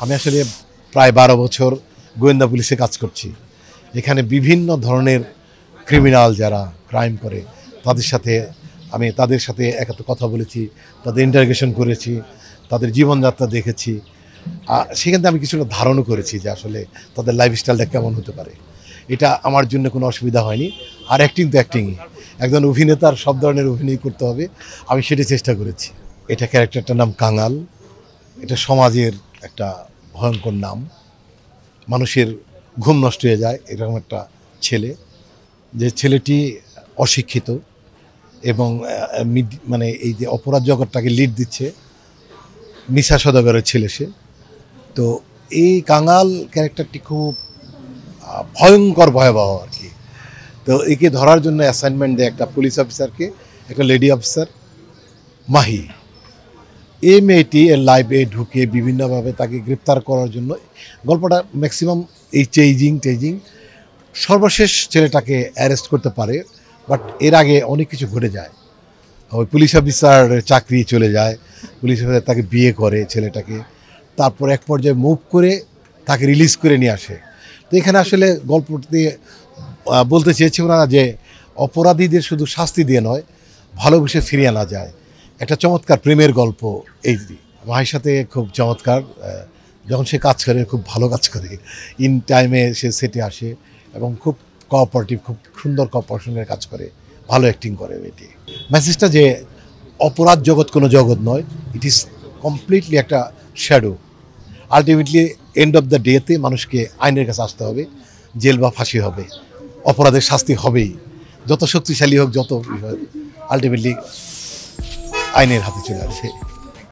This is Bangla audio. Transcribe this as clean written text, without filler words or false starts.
আমি আসলে প্রায় 12 বছর গোয়েন্দা পুলিশে কাজ করছি। এখানে বিভিন্ন ধরনের ক্রিমিনাল যারা ক্রাইম করে আমি তাদের সাথে একাত্র কথা বলেছি, তাদের ইন্টারোগেশন করেছি, তাদের জীবনযাত্রা দেখেছি। সেখান থেকে আমি কিছুটা ধারণও করেছি যে আসলে তাদের লাইফস্টাইলটা কেমন হতে পারে। এটা আমার জন্য কোনো অসুবিধা হয়নি। আর অ্যাক্টিং তো অ্যাক্টিংই, একজন অভিনেতার সব ধরনের অভিনয় করতে হবে, আমি সেটা চেষ্টা করেছি। এটা ক্যারেক্টারটার নাম কাঙাল। এটা সমাজের একটা ভয়ঙ্কর নাম, মানুষের ঘুম নষ্ট হয়ে যায় এরকম একটা ছেলে, যে ছেলেটি অশিক্ষিত এবং মানে এই যে অপরাধ জগৎটাকে লিড দিচ্ছে, নিশা সদাগরের ছেলে সে। তো এই কাঙাল ক্যারেক্টারটি খুব ভয়ঙ্কর ভয়াবহ আর কি। তো একে ধরার জন্য অ্যাসাইনমেন্ট দেয় একটা পুলিশ অফিসারকে, একটা লেডি অফিসার মাহি। এই মেয়েটি এর লাইফে ঢুকে বিভিন্নভাবে তাকে গ্রেপ্তার করার জন্য গল্পটা ম্যাক্সিমাম এই চেজিং সর্বশেষ ছেলেটাকে অ্যারেস্ট করতে পারে। বাট এর আগে অনেক কিছু ঘটে যায়। ওই পুলিশ অফিসার চাকরি চলে যায়, পুলিশ অফিসার তাকে বিয়ে করে ছেলেটাকে, তারপর এক পর্যায়ে মুভ করে তাকে রিলিজ করে নিয়ে আসে। তো এখানে আসলে গল্পটি বলতে চেয়েছি ওনারা যে অপরাধীদের শুধু শাস্তি দিয়ে নয়, ভালোবেসে ফিরিয়ে আনা যায়। একটা চমৎকার প্রেমের গল্প। এই ভাইয়ের সাথে খুব চমৎকার, যখন সে কাজ করে খুব ভালো কাজ করে, ইন টাইমে সে সেটে আসে এবং খুব কোঅপারেটিভ, খুব সুন্দর কোঅপারেশনের কাজ করে, ভালো অ্যাক্টিং করে এটি। মেসেজটা যে অপরাধ জগৎ কোনো জগৎ নয়, ইট ইজ কমপ্লিটলি একটা shadow. Ultimately end of the ডেতে মানুষকে আইনের কাছে আসতে হবে, জেল বা ফাঁসি হবে, অপরাধের শাস্তি হবেই, যত শক্তিশালী হোক, যত আলটিমেটলি আইনের হাতে চলে আসে।